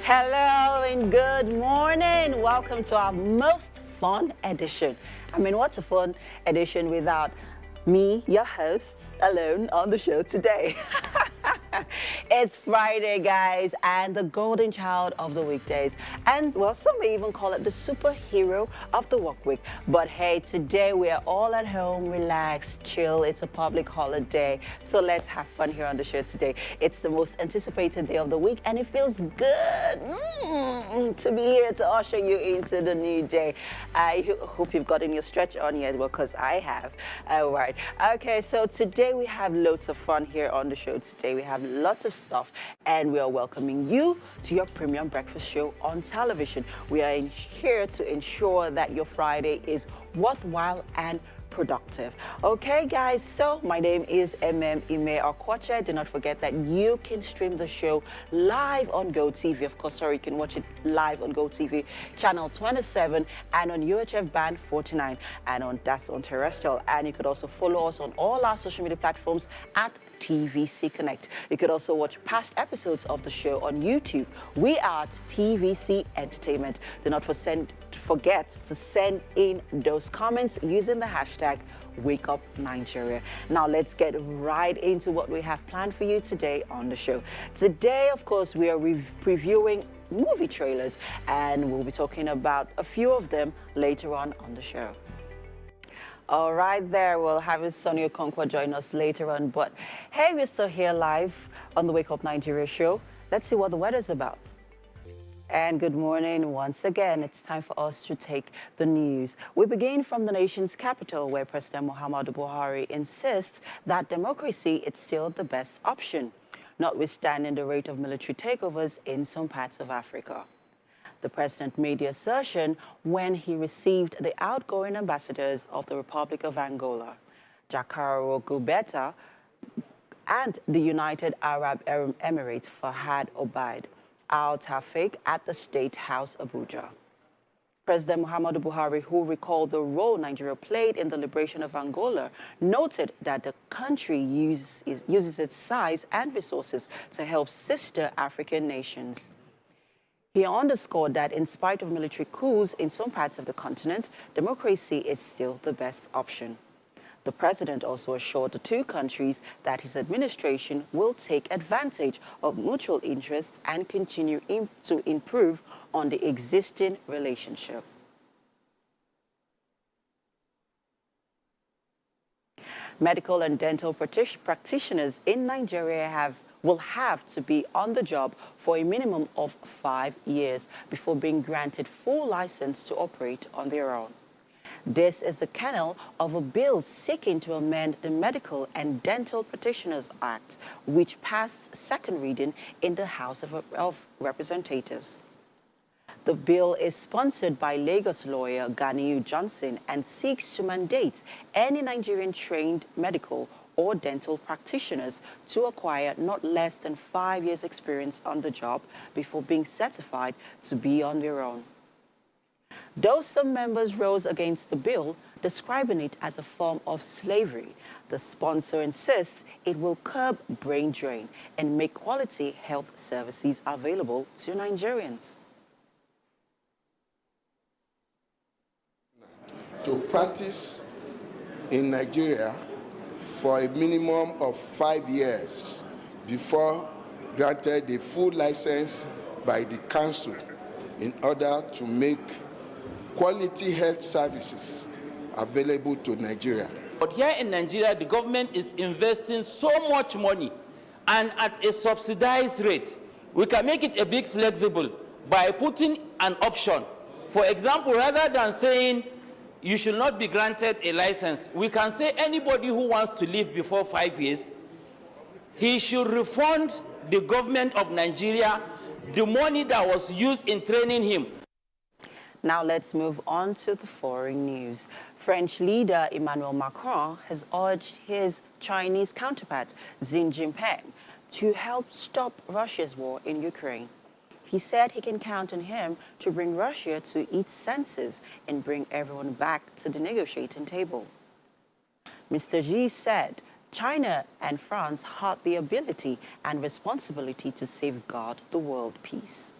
Hello and good morning. Welcome to our most fun edition. I mean, what's a fun edition without me, your host, alone on the show today? It's Friday, guys, and the golden child of the weekdays. And, well, some may even call it the superhero of the work week. But, hey, today we are all at home, relaxed, chill. It's a public holiday, so let's have fun here on the show today. It's the most anticipated day of the week, and it feels good to be here to usher you into the new day. I hope you've gotten your stretch on yet, well, because I have. All right. Okay, so today we have loads of fun here on the show today. We have lots of stuff, and we are welcoming you to your premium breakfast show on television. We are here to ensure that your Friday is worthwhile and productive. Okay, guys, so my name is Ime Okwache. Do not forget that you can stream the show live on GOTV. Of course, sorry, you can watch it live on GOTV channel 27 and on UHF band 49 and that's on terrestrial. And you could also follow us on all our social media platforms at TVC Connect. You could also watch past episodes of the show on YouTube. We are at TVC Entertainment. Do not forget to send in those comments using the hashtag WakeUpNigeria. Now let's get right into what we have planned for you today on the show. Today, of course, we are previewing movie trailers, and we'll be talking about a few of them later on the show. All right, there, we'll have Sonny Okonkwo join us later on. But hey, we're still here live on the Wake Up Nigeria show. Let's see what the weather's about. And good morning once again. It's time for us to take the news. We begin from the nation's capital, where President Muhammadu Buhari insists that democracy is still the best option, notwithstanding the rate of military takeovers in some parts of Africa. The president made the assertion when he received the outgoing ambassadors of the Republic of Angola, Jacaro Gubeta, and the United Arab Emirates, Fahad Obaid Al-Tafik, at the State House, Abuja. President Muhammadu Buhari, who recalled the role Nigeria played in the liberation of Angola, noted that the country uses its size and resources to help sister African nations. He underscored that in spite of military coups in some parts of the continent, democracy is still the best option. The president also assured the two countries that his administration will take advantage of mutual interests and continue to improve on the existing relationship. Medical and dental practitioners in Nigeria will have to be on the job for a minimum of 5 years before being granted full license to operate on their own. This is the kernel of a bill seeking to amend the Medical and Dental Practitioners Act, which passed second reading in the House of Representatives. The bill is sponsored by Lagos lawyer Ganiyu Johnson and seeks to mandate any Nigerian-trained medical or dental practitioners to acquire not less than 5 years' experience on the job before being certified to be on their own. Though some members rose against the bill, describing it as a form of slavery, the sponsor insists it will curb brain drain and make quality health services available to Nigerians. To practice in Nigeria for a minimum of 5 years before granted a full license by the council in order to make quality health services available to Nigeria. But here in Nigeria, the government is investing so much money and at a subsidized rate. We can make it a bit flexible by putting an option. For example, rather than saying you should not be granted a license, we can say anybody who wants to live before 5 years, he should refund the government of Nigeria the money that was used in training him. Now let's move on to the foreign news. French leader Emmanuel Macron has urged his Chinese counterpart Xi Jinping to help stop Russia's war in Ukraine. He said he can count on him to bring Russia to its senses and bring everyone back to the negotiating table. Mr. Xi said China and France had the ability and responsibility to safeguard the world peace.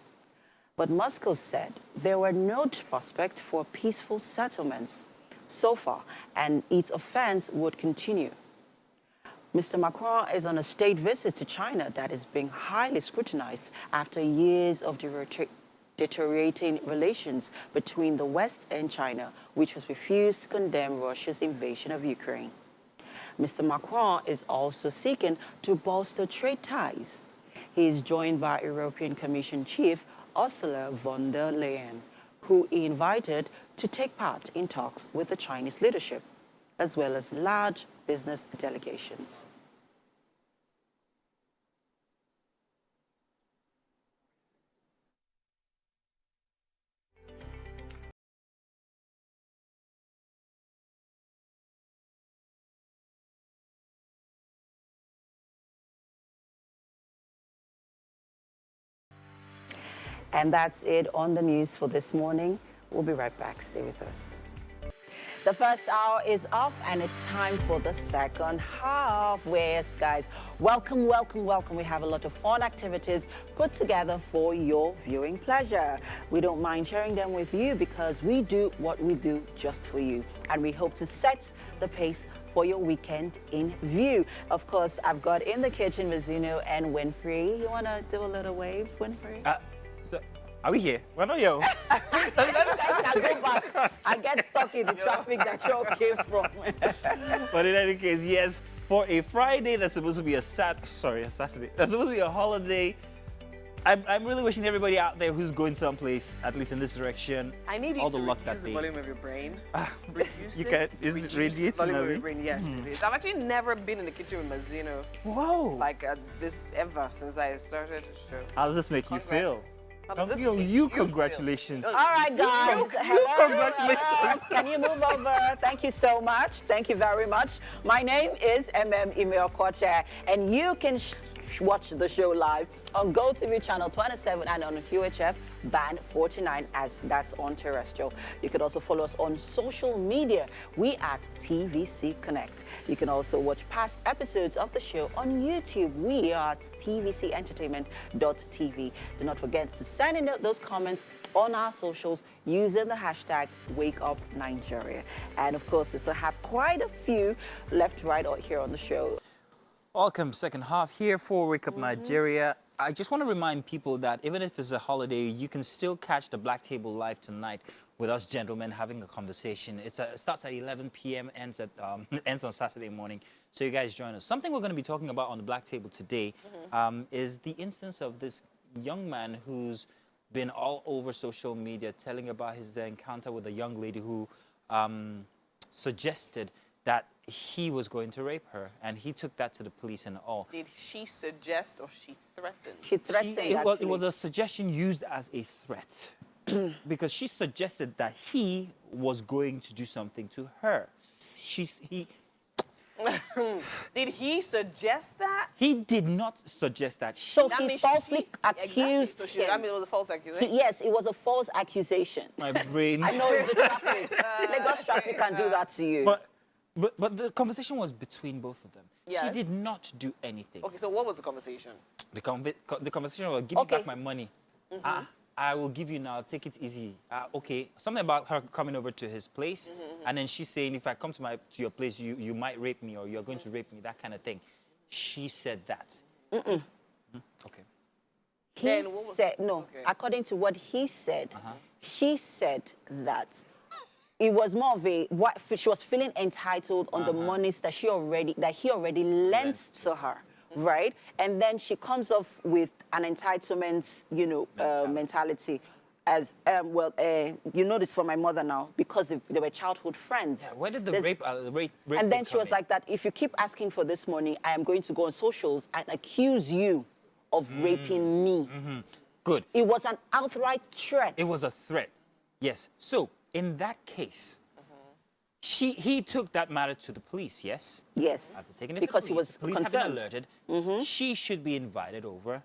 But Moscow said there were no prospect for peaceful settlements so far, and its offense would continue. Mr. Macron is on a state visit to China that is being highly scrutinized after years of deteriorating relations between the West and China, which has refused to condemn Russia's invasion of Ukraine. Mr. Macron is also seeking to bolster trade ties. He is joined by European Commission Chief Ursula von der Leyen, who he invited to take part in talks with the Chinese leadership, as well as large business delegations. And that's it on the news for this morning. We'll be right back. Stay with us. The first hour is off, and it's time for the second half. Yes, guys, welcome, welcome, welcome. We have a lot of fun activities put together for your viewing pleasure. We don't mind sharing them with you because we do what we do just for you. And we hope to set the pace for your weekend in view. Of course, I've got in the kitchen Mizuno and Winfrey. You want to do a little wave, Winfrey? Are we here? We're not here. I go back. I get stuck in the traffic that you came from. But in any case, yes, for a Friday that's supposed to be a Saturday, that's supposed to be a holiday. I'm really wishing everybody out there who's going someplace, at least in this direction, I need you all the to luck reduce that the day. volume of your brain. Reduce You it. can, is it Reduce radiating? the volume of Navi? your brain. Yes, it is. I've actually never been in the kitchen with Mazino Whoa! like this ever since I started the show. How does this make you feel? How does this You, make you feel? congratulations. All right, guys. Hello. Congratulations. Can you move over? Thank you so much. Thank you very much. My name is Email Koche, and you can watch the show live on GOTV channel 27 and on UHF band 49, as that's on terrestrial. You can also follow us on social media. We at TVC Connect. You can also watch past episodes of the show on YouTube. We are at tvcentertainment.tv. Do not forget to send in those comments on our socials using the hashtag WakeUpNigeria. And of course, we still have quite a few left, right, or here on the show. Welcome, second half here for Wake Up Nigeria. I just want to remind people that even if it's a holiday, you can still catch the Black Table live tonight with us gentlemen having a conversation. It starts at 11 p.m., ends on Saturday morning. So you guys join us. Something we're going to be talking about on the Black Table today is the instance of this young man who's been all over social media telling about his encounter with a young lady who suggested that he was going to rape her, and he took that to the police and all. Did she suggest or she threatened? She threatened, It was a suggestion used as a threat because she suggested that he was going to do something to her. Did he suggest that? He did not suggest that. So That he means falsely accused Exactly. So him. that means it was a false accusation. Yes, it was a false accusation. My brain. I know it's the traffic. Lagos traffic can do that to you. But the conversation was between both of them. She Yes. did not do anything. Okay, so what was the conversation? The conversation was, give me Okay. back my money. I will give you now, take it easy. Okay, something about her coming over to his place, and then she's saying, if I come to your place, you might rape me, or you're going to rape me, that kind of thing. She said that. Okay. He Then what was- said, no, okay. according to what he said, she said that it was more of she was feeling entitled on the monies that he already lent to her, right? And then she comes off with an entitlement, mentality. As you know this for my mother now, because they were childhood friends. Yeah, where did the There's- rape and then thing she was come in? like that, if you keep asking for this money, I am going to go on socials and accuse you of raping me. Good. It was an outright threat. It was a threat. Yes. So in that case, he took that matter to the police. Yes. Yes. After taking it because to he the police, was the police have concerned. been alerted. She should be invited over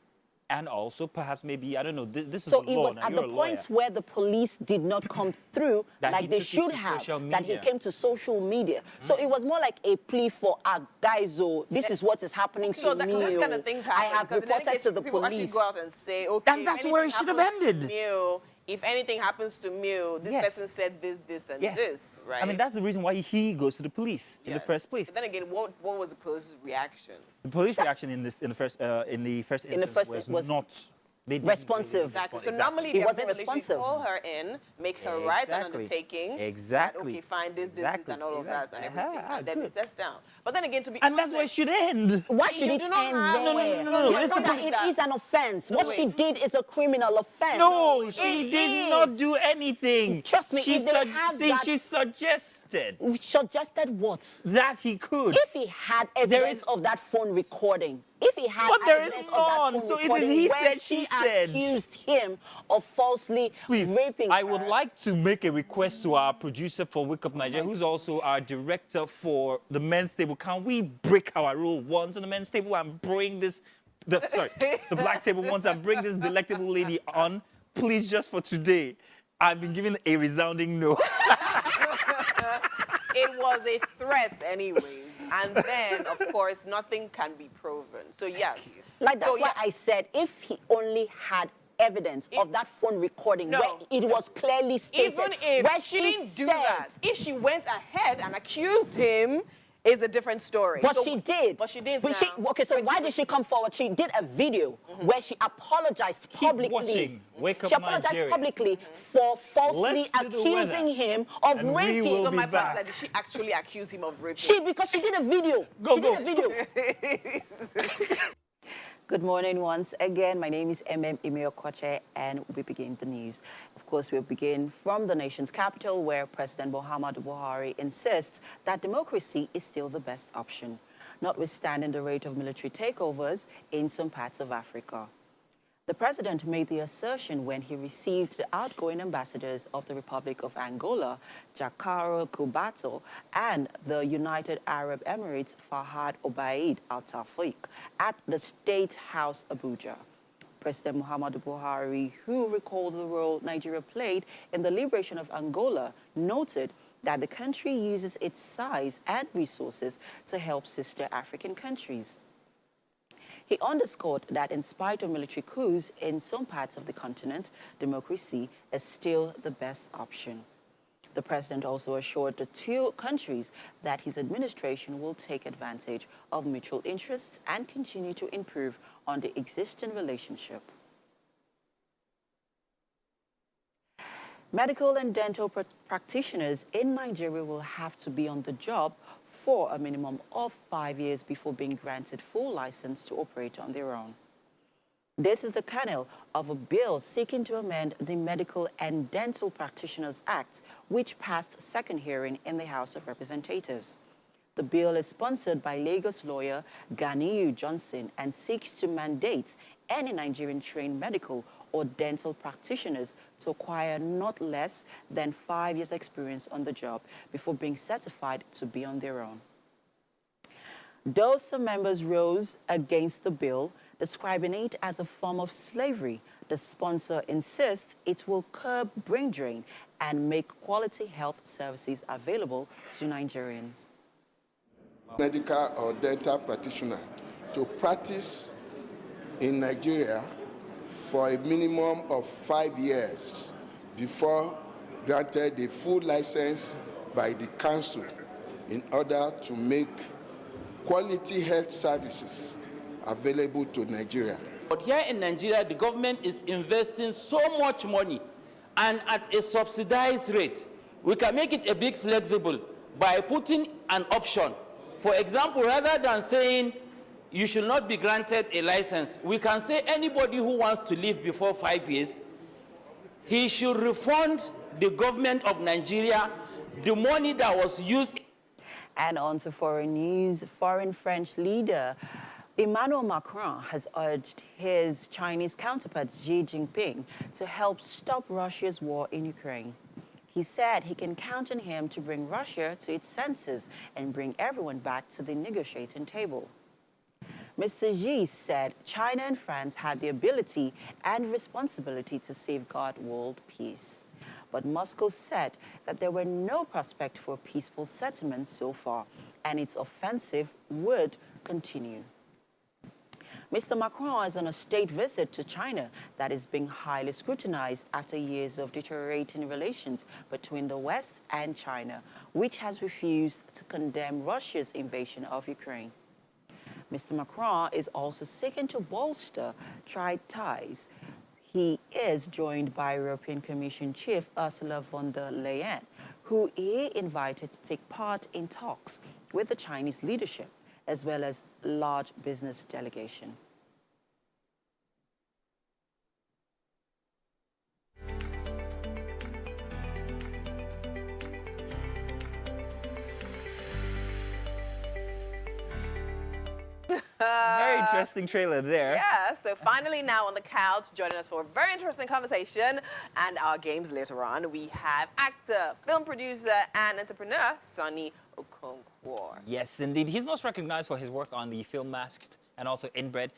And also, perhaps, maybe, I don't know, this is So the it law. was Now, at you're the a lawyer. point where the police did not come through That like he they took it should to have, social that he media. came to social media. So it was more like a plea for, guys, oh, this is what is happening So to me. this kind oh. of things I happen. have because in any reported case, to the people actually police. go out and say, okay, And that's if where it anything should have happens to ended. me, oh, if anything happens to me, oh, this Yes. person said this, and Yes. this, right? I mean, that's the reason why he goes to the police in the Yes. first place. But then again, what was the police's reaction? The police reaction in the first instance was not they didn't responsive. Exactly. So Exactly. normally He they wasn't literally responsive. call her in, make her write an Exactly. undertaking. Exactly. That, okay, fine, this, Exactly. and all of that and Exactly. everything. And then Good. it sets down. But then again, to be And honest, that's where it should end. Why See, should you it do not end have- there? No. Yeah, Listen, but it is an offense. What she wait. did is a criminal offense. No, she It did not is. do anything. Trust me, she if they have that- she suggested Suggested what? that he could. If he had evidence is- of that phone recording, if he had But there is evidence of that none. phone So it is recording he where said, she she said. accused him of falsely Please, raping I her. would like to make a request to our producer for Wake Up Nigeria, who's also our director for the men's table. Can we break our rule once on the men's table and bring the black table once and bring this delectable lady on? Please, just for today. I've been given a resounding no. it was a threat anyways. And then, of course, nothing can be proven. So yes. Like that's So, why yeah. I said if he only had evidence of that phone recording No. where it was clearly stated, Even if where she didn't do said- that, if she went ahead and accused him, is a different story. But So- she did. But she did. But okay, so why did she come forward? She did a video where she apologized publicly. watching Wake Up She apologized Nigeria. publicly for falsely Let's do the accusing weather. him of And we raping. will So be my point back. is that did she actually accuse him of raping? Because she did a video. She did a video. Good morning once again. My name is Emeo Koche, and we begin the news. Of course, we'll begin from the nation's capital, where President Muhammadu Buhari insists that democracy is still the best option, notwithstanding the rate of military takeovers in some parts of Africa. The president made the assertion when he received the outgoing ambassadors of the Republic of Angola, Jacaro Cubato, and the United Arab Emirates, Fahad Obaid Al Tawfiq, at the State House, Abuja. President Muhammadu Buhari, who recalled the role Nigeria played in the liberation of Angola, noted that the country uses its size and resources to help sister African countries. He underscored that in spite of military coups in some parts of the continent, democracy is still the best option. The president also assured the two countries that his administration will take advantage of mutual interests and continue to improve on the existing relationship. Medical and dental practitioners in Nigeria will have to be on the job for a minimum of 5 years before being granted full license to operate on their own. This is the kernel of a bill seeking to amend the Medical and Dental Practitioners Act, which passed second hearing in the House of Representatives. The bill is sponsored by Lagos lawyer Ganiyu Johnson and seeks to mandate any Nigerian-trained medical or dental practitioners to acquire not less than 5 years' experience on the job before being certified to be on their own. Though some members rose against the bill, describing it as a form of slavery, the sponsor insists it will curb brain drain and make quality health services available to Nigerians. Medical or dental practitioner to practice in Nigeria for a minimum of 5 years before granted a full license by the council in order to make quality health services available to Nigeria. But here in Nigeria, the government is investing so much money, and at a subsidized rate. We can make it a bit flexible by putting an option. For example, rather than saying you should not be granted a license, we can say anybody who wants to live before 5 years, he should refund the government of Nigeria the money that was used. And on to foreign news. Foreign French leader Emmanuel Macron has urged his Chinese counterpart Xi Jinping to help stop Russia's war in Ukraine. He said he can count on him to bring Russia to its senses and bring everyone back to the negotiating table. Mr. Xi said China and France had the ability and responsibility to safeguard world peace. But Moscow said that there were no prospects for peaceful settlements so far, and its offensive would continue. Mr. Macron is on a state visit to China that is being highly scrutinized after years of deteriorating relations between the West and China, which has refused to condemn Russia's invasion of Ukraine. Mr. Macron is also seeking to bolster trade ties. He is joined by European Commission Chief Ursula von der Leyen, who he invited to take part in talks with the Chinese leadership, as well as large business delegation. Very interesting trailer there. Yeah, so finally now on the couch, joining us for a very interesting conversation and our games later on, we have actor, film producer, and entrepreneur, Sonny Okonkwo. Yes, indeed. He's most recognized for his work on the film Masked and also Inbred,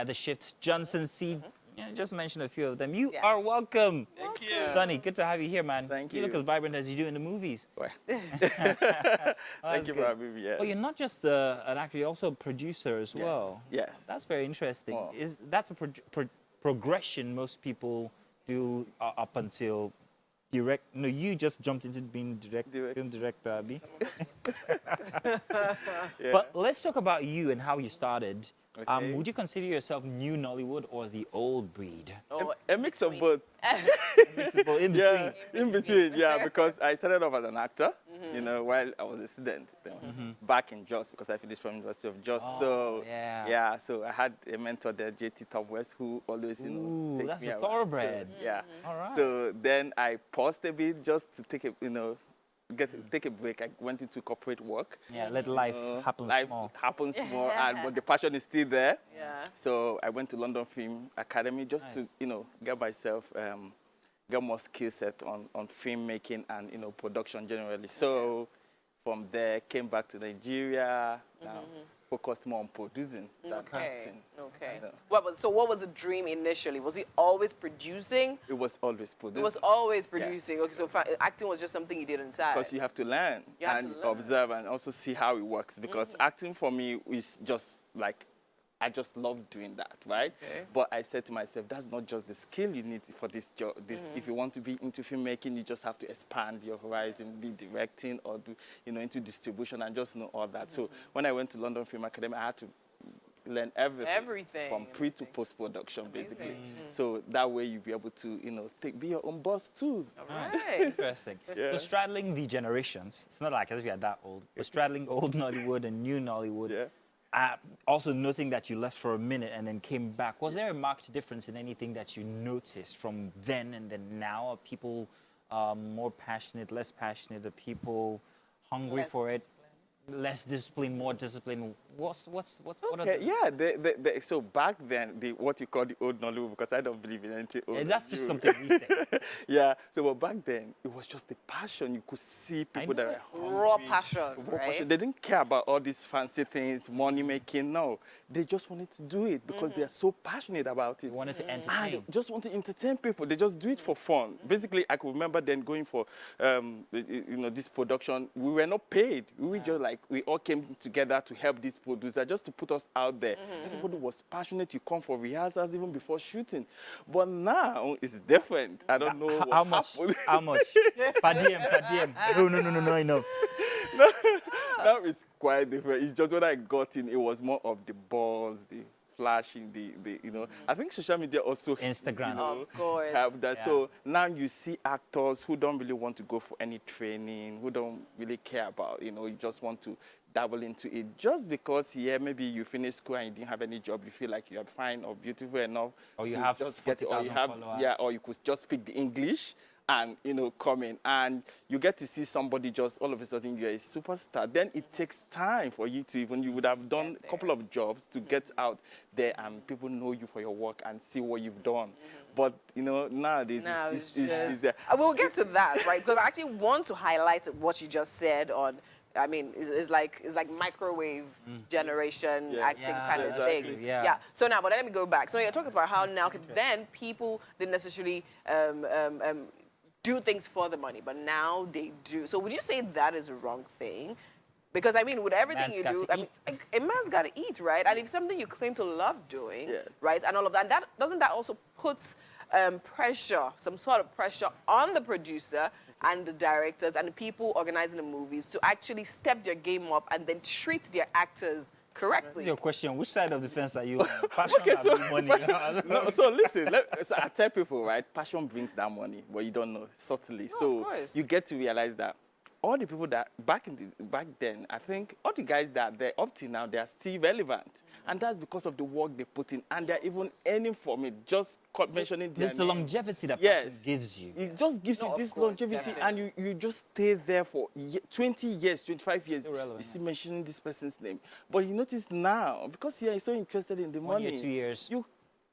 The Shift, Johnson Seed. Yeah, just mention a few of them. You are welcome. Thank you. Sonny, good to have you here, man. Thank You you. look as vibrant as you do in the movies. Well, That's thank you good. for having me. Yeah. Well, you're not just an actor, you're also a producer as well. Yes. That's very interesting. Wow. That's a progression most people do up until direct. No, you just jumped into being film director, Abby. Yeah. But let's talk about you and how you started. Okay. Would you consider yourself new Nollywood or the old breed? Oh, A mix of both. Mixable in between. Yeah, in between. Yeah, because I started off as an actor, you know, while I was a student back in Jos, because I finished from University of Jos. Oh, so yeah. so I had a mentor there, JT Top West, who always, you know, Ooh, take that's me a around. thoroughbred. So, yeah. All right. So then I paused a bit just to take a, you know, take a break. I went into corporate work. Yeah, let life happen Life small. happens small, but the passion is still there. Yeah. So I went to London Film Academy just to, you know, get myself, get more skill set on filmmaking and, you know, production generally. So from there, came back to Nigeria, now focused more on producing than acting. Okay. Yeah. What was the dream initially? Was he always producing? It was always producing. It was always producing. Okay, so acting was just something you did inside. Because you have to learn You have and to learn. observe and also see how it works. Because acting for me is just like, I just love doing that, right? Okay. But I said to myself, that's not just the skill you need for this job. If you want to be into filmmaking, you just have to expand your horizon, be directing or do, you know, into distribution and just know all that. So when I went to London Film Academy, I had to learn everything. From pre to post-production, basically. So that way you'll be able to, you know, be your own boss too. All right. Interesting. Yeah. So straddling the generations, it's not like as if you're that old, but straddling old Nollywood and new Nollywood. Yeah. Also noting that you left for a minute and then came back, was there a marked difference in anything that you noticed from then and then now? Are people more passionate, less passionate? Are people hungry Less for it? Less discipline, more discipline. What are Okay, the... yeah. So back then, what you call the old Nollywood, because I don't believe in anything old. Yeah, that's just something we say. Yeah. So, but back then, it was just the passion. You could see people that were hungry, Raw passion, raw right? passion. They didn't care about all these fancy things, money making. No, they just wanted to do it because they are so passionate about it. You wanted to And entertain. just want to entertain people. They just do it for fun. Basically, I could remember then going for, you know, this production. We were not paid. We were just like, we all came together to help this producer, just to put us out there. Everybody was passionate. You come for rehearsals even before shooting. But now it's different. I don't know what How much? happened. How much? Per diem. No, enough. Now it's quite different. It's just when I got in, it was more of the buzz, the flashing, the you know. I think social media also Instagram. you know, Of course. have that. Yeah. So now you see actors who don't really want to go for any training, who don't really care about, you know, you just want to dabble into it just because maybe you finished school and you didn't have any job, you feel like you are fine or beautiful enough, Or you to have just get it, or you 40,000 have followers. or you could just speak the English and, you know, come in and you get to see somebody just all of a sudden you're a superstar. Then it takes time for you to you would have done a couple of jobs to get out there and people know you for your work and see what you've done. But, you know, nowadays Now it's just... there. We'll get to that, right? Because I actually want to highlight what you just said on I mean, it's like microwave generation acting Yeah, kind of that's thing. true, yeah. So now, but let me go back. So you're talking about how now then people didn't necessarily do things for the money, but now they do. So would you say that is a wrong thing? Because I mean, with everything Man's you got do, to I mean, a man's got to eat, right? And if something you claim to love doing, right, and all of that, and that doesn't that also puts pressure, some sort of pressure on the producer and the directors and the people organizing the movies to actually step their game up and then treat their actors correctly? Your question, which side of the fence are you on? Passion or money? No, so listen, so I tell people, right, passion brings that money, but you don't know subtly. No, of So course. you get to realize that all the people that back then, I think all the guys that they're up to now, they are still relevant. And that's because of the work they put in. And they're even earning from it, just mentioning their There's the name. longevity that Yes. passion gives you. It just gives No, you of this course, longevity, definitely. and you just stay there for 20 years, 25 years. Still relevant, You still mentioning this person's name. But you notice now, because you are so interested in the 1 money, year, 2 years. you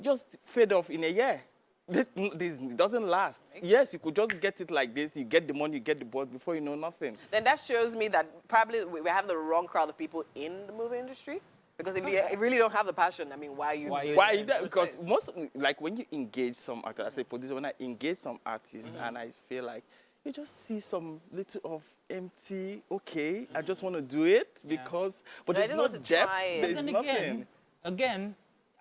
just fade off in a year. This doesn't last. Yes, you could just get it like this. You get the money, you get the boss before you know nothing. Then that shows me that probably we have the wrong crowd of people in the movie industry. Because if you really don't have the passion, I mean, why are you? Why is that? Because most, like when you engage some actors, I say producer, when I engage some artists and I feel like you just see some little of empty, okay, I just want to do it because, but No, I there's just no want to depth, try it. there's Then nothing. again,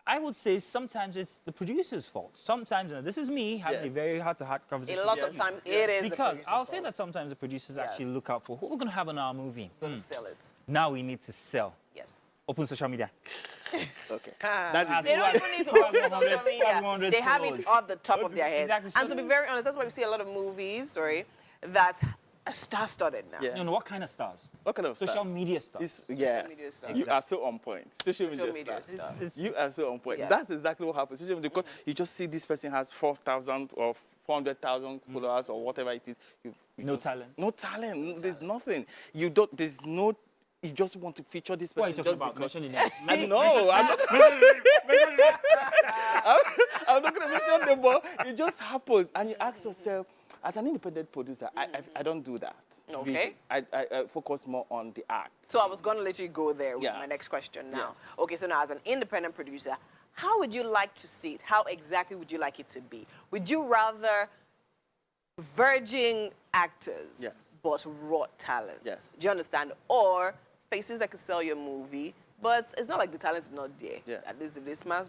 I would say sometimes it's the producer's fault. Sometimes, and this is me having Yeah. a very heart-to-heart conversation. A lot of times it is the Because producer's I'll say fault. that sometimes the producers Yes. actually look out for what we're going to have in our movie. Gonna sell it. Now we need to sell. Yes. Open social media. Okay. That's They it. don't even need to open 100 social media. 100 They have it followers. off the top of their head. Exactly. And to be very honest, that's why we see a lot of movies, that are star-studded now. Yeah. You know, what kind of stars? What kind of Social stars? media stars. Yes. media stuff. You are so on point. Social Social media, media stars. stuff. You are so on point. Yes. That's exactly what happens. Social media, because you just see this person has 4,000 or 400,000 followers or whatever it is. You No just- talent. No talent. No, there's nothing. You don't. There's no. You just want to feature this person What are you talking just about? because. Mention the name. I know. I'm not going to mention them, but it just happens, and you ask yourself. As an independent producer, I don't do that. Okay. I focus more on the act. So I was going to let you go there with Yeah. my next question now. Yes. Okay, so now as an independent producer, how would you like to see it? How exactly would you like it to be? Would you rather virgin actors Yes. but raw talent? Yes. Do you understand? Or faces that could sell your movie, but it's not like the talent is not there. Yeah. At least if they smile,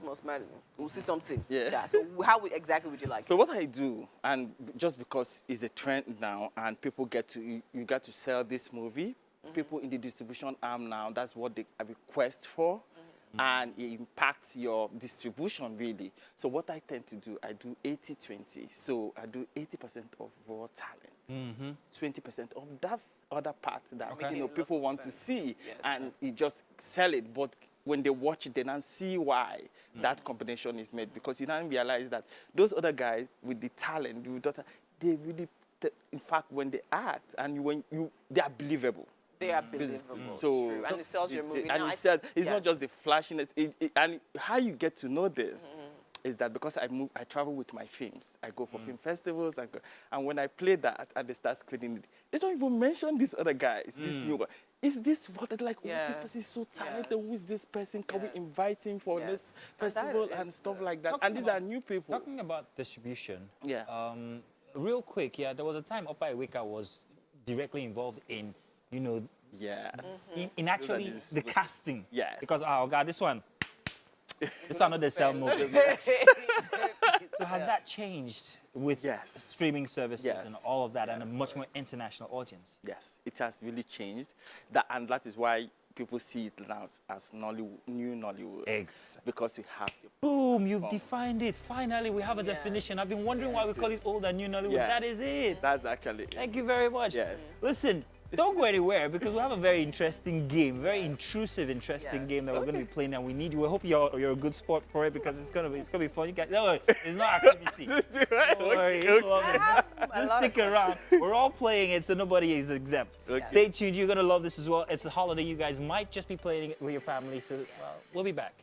we'll see something. Yeah. So how exactly would you like So it? what I do, and just because it's a trend now, and people get to you got to sell this movie, people in the distribution arm now, that's what they request for, and it impacts your distribution really. So what I tend to do, I do 80-20. So I do 80% of raw talent, 20% of that other part that Making a lot people of want to sense. see, Yes. and you just sell it. But when they watch it, they now see why that combination is made, because you now realize that those other guys with the talent, they really, in fact, when they act and they are believable. They are believable. So, True. And it sells your movie. And Now, it sells, it's not yes. just the flashiness. And how you get to know this is that because I travel with my films. I go for film festivals, and when I play that and they start screening it, they don't even mention these other guys, this new guy. Is this what they're like? Oh, this person is so talented. Yes. Who is this person? Can Yes. we invite him for Yes. this And that festival is and stuff good. like that? Talking And these about- are new people. Talking about distribution, Yeah. Real quick, there was a time Opa Iweka was directly involved in, Yes. in actually Those are the casting. Yes. Because, oh God, this one not the sell movie. So has that changed with Yes. streaming services Yes. and all of that and a much more international audience? Yes, it has really changed. And that is why people see it now as Nollywood, new Nollywood. Eggs. Because you have the Boom, you've defined it. Finally, we have a Yes. definition. I've been wondering why we call it old and new Nollywood. Yeah. That is it. That's actually it. Thank you very much. Yes. Listen, don't go anywhere because we have a very interesting game, very intrusive, interesting Yes. game that we're going to be playing, and we need you. We hope you're a good sport for it because it's gonna be fun. You guys, no, it's not activity. Don't worry, it's all good. Just lot of stick around. We're all playing it, so nobody is exempt. Okay. Stay tuned. You're gonna love this as well. It's a holiday. You guys might just be playing it with your family, so we'll be back.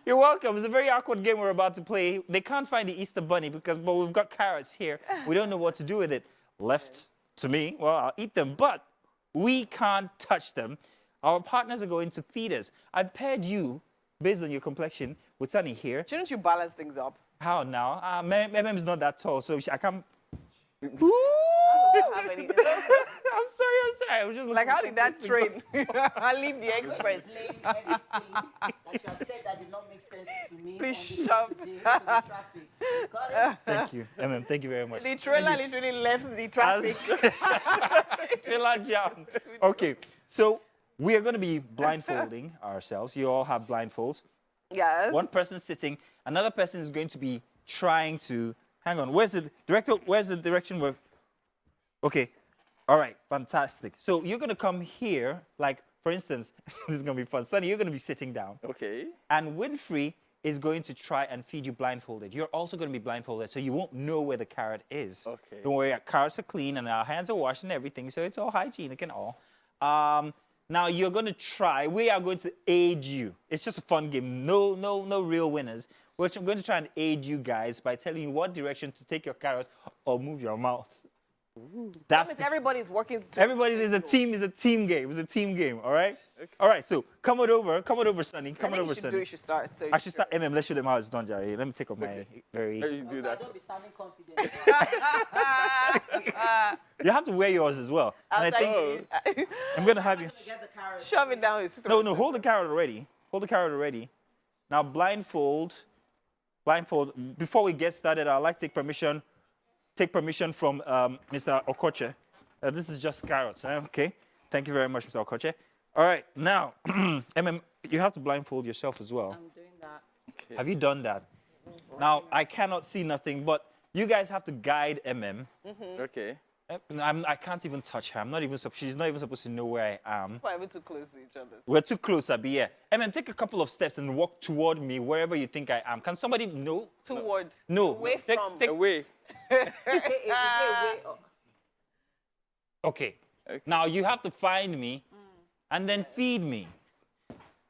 You're welcome. It's a very awkward game we're about to play. They can't find the Easter Bunny but we've got carrots here. We don't know what to do with it. Left to me, well, I'll eat them, but We can't touch them. Our partners are going to feed us. I've paired you, based on your complexion, with Sunny here. Shouldn't you balance things up? How now? MM is not that tall, so I can't. Have any- I'm sorry. I was just Like, how did that looking train? I leave the express. Explain everything that you have said that did not make sense to me. Please on the shove. road today to the traffic. You got it? Thank you, MM. Thank you very much. The trailer literally left the traffic. Trailer jams. Okay, so we are going to be blindfolding ourselves. You all have blindfolds. Yes. One person sitting, another person is going to be trying to. Hang on, where's the director? Where's the direction where? Okay, all right, fantastic. So you're going to come here, like, for instance, this is going to be fun. Sunny, you're going to be sitting down. Okay. And Winfrey is going to try and feed you blindfolded. You're also going to be blindfolded, so you won't know where the carrot is. Okay. Don't worry, our carrots are clean and our hands are washed and everything, so it's all hygienic and all. Now you're going to try. We are going to aid you. It's just a fun game. No real winners. We're going to try and aid you guys by telling you what direction to take your carrot or move your mouth. That means everybody's working. Everybody is a team. It's a team game. It's a team game. All right. Okay. All right. So come on over, Sunny. Come on over, Sunny. You should start. So I should start. Let's show them how it's done, Jerry. Let me take off my very. How you do that? Don't be sounding confident. You have to wear yours as well. And I think I'm gonna have you. Get the carrot. shove it down his throat. No. Hold the carrot already. Hold the carrot already. Now blindfold. Before we get started, I'd like to take permission from Mr. Okoche. This is just carrots. Okay. Thank you very much, Mr. Okoche. All right. Now, you have to blindfold yourself as well. I'm doing that. Okay. Have you done that? Now, I cannot see nothing, but you guys have to guide Okay. I can't even touch her. She's not even supposed to know where I am. Why are we too close to each other? We're too close, Abi. Yeah. Take a couple of steps and walk toward me wherever you think I am. Can somebody know? Towards. No. Away from. Away. Okay. Now you have to find me and then feed me.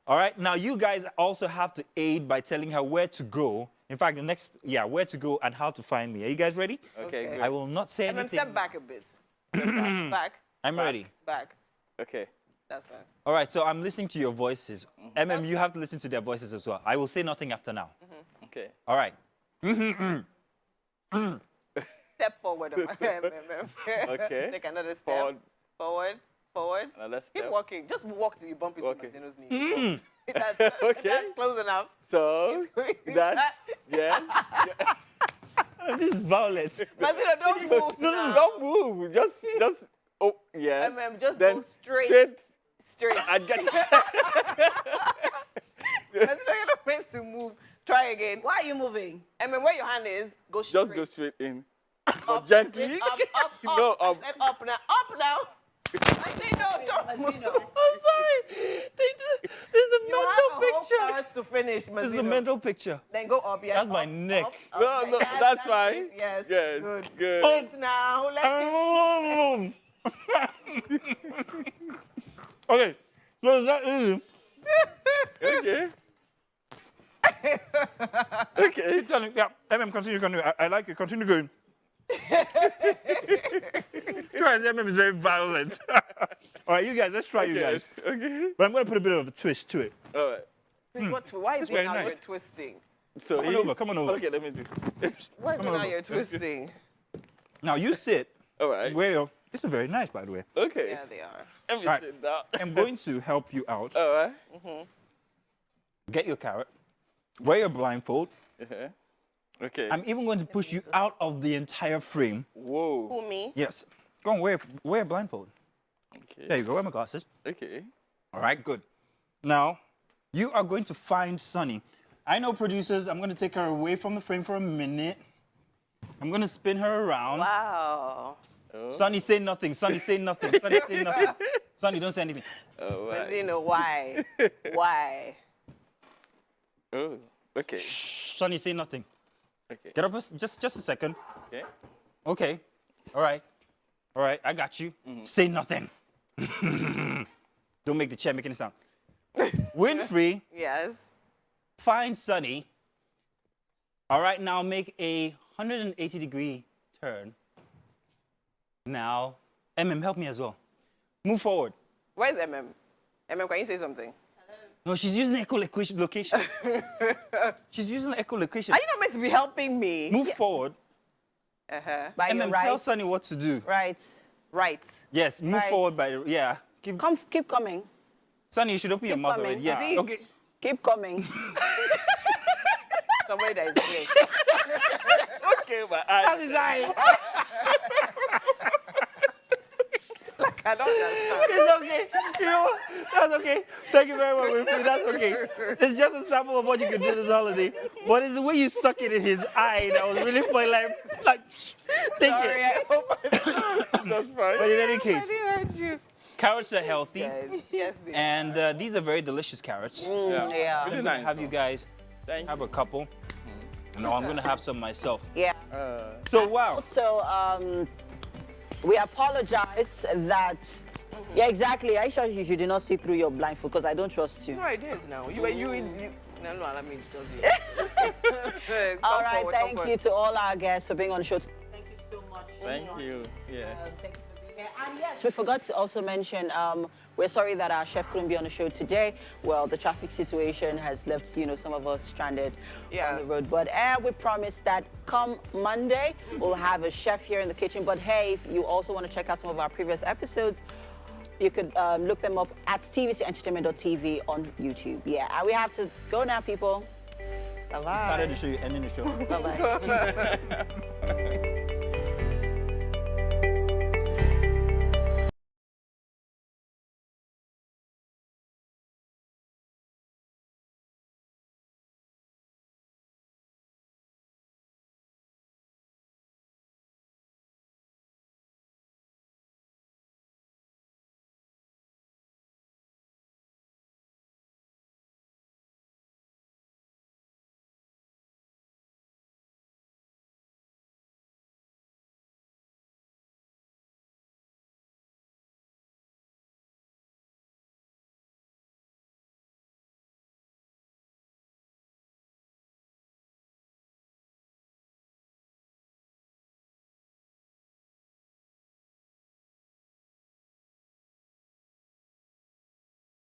All right. Now you guys also have to aid by telling her where to go. In fact, where to go and how to find me. Are you guys ready? Okay. Good. I will not say anything. Step back a bit. Step back. I'm ready. Back. Okay. That's fine. All right. So I'm listening to your voices. You have to listen to their voices as well. I will say nothing after now. Okay. All right. Step forward. Okay. Take another step. Forward. Another Keep step. walking. Just walk till you bump into Okay. Masino's knee. That's close enough. So that yeah. This is violent. Masino, don't move. No, don't move. Just oh yes. Just Then go straight. Straight. I get Masino, you're not meant to move. Try again. Why are you moving? Where your hand is, go straight. just go straight in. But gently. Up. No, up. I said up now. Up now. I say no, don't move. Masino. I'm sorry. This is the You have mental a whole picture. carrots to finish, This is the Masino. mental picture. Then go up, yes. That's my up, neck. up, No, yes, that's fine. it, Yes. Yes. Good. Good. Wait now. Let's Okay. So is that easy? Okay. Okay. Keep telling, yeah, continue. I like it. Continue going. Try is very violent. All right, you guys, let's try you guys. Okay. But I'm going to put a bit of a twist to it. All right. Why is it very now nice. you're twisting? So Come on over. Okay, let me do. Why is it now you're twisting? Now you sit All right. where you're. This is very nice, by the way. Okay. Yeah, they are. Let me All right. sit down. I'm going to help you out. All right. Get your carrot. Wear your blindfold. Uh-huh. Okay. I'm even going to push you out of the entire frame. Whoa. Who, me? Yes. Go on, wear a blindfold. Okay. There you go. Wear my glasses. Okay. All right, good. Now, you are going to find Sunny. I know, producers, I'm going to take her away from the frame for a minute. I'm going to spin her around. Wow. Sunny, say nothing. Sunny, say nothing. Sunny, say nothing. Sunny, don't say anything. All right. Masino, why? Why? Oh. Okay. Shh, Sunny, say nothing. Okay. Get up just a second. Okay. Okay. All right, I got you. Say nothing. Don't make the chair make any sound. Winfrey, Yes. find Sunny. All right, now make a 180-degree turn. Now, help me as well. Move forward. Where's MM? MM, can you say something? No, she's using echolocation. She's using echolocation. Are you not meant to be helping me? Move forward. By your right. Tell Sunny what to do. Right. Right. Yes, move Right. forward by yeah. Keep coming. Sunny, you should open your mouth coming. already. Yes. See? Okay. Keep coming. Somebody that is here. Okay, my eye. That is eye. I don't understand. It's okay. You know what? That's okay. Thank you very much, Winfrey. That's okay. It's just a sample of what you can do this holiday. But it's the way you stuck it in his eye that was really funny. Like take Sorry, it. I hope That's fine. But in any case, I didn't hurt you. carrots are healthy. Yes, they are. And these are very delicious carrots. Yeah. I'm going to have you guys have a couple. No, I'm going to have some myself. Yeah. So, wow. So, we apologize that. Yeah, exactly. Aisha, you did not see through your blindfold because I don't trust you. No, I did now. You no, let me tell you. All right, thank you to all our guests for being on the show. Thank you so much. Thank you. Yeah. Thank you for being here. And yes, we forgot to also mention, we're sorry that our chef couldn't be on the show today. Well, the traffic situation has left, some of us stranded on the road. But we promise that come Monday, we'll have a chef here in the kitchen. But hey, if you also want to check out some of our previous episodes, you could look them up at tvcentertainment.tv on YouTube. Yeah, and we have to go now, people. Bye-bye. Started the show, you're ending the show. Bye-bye.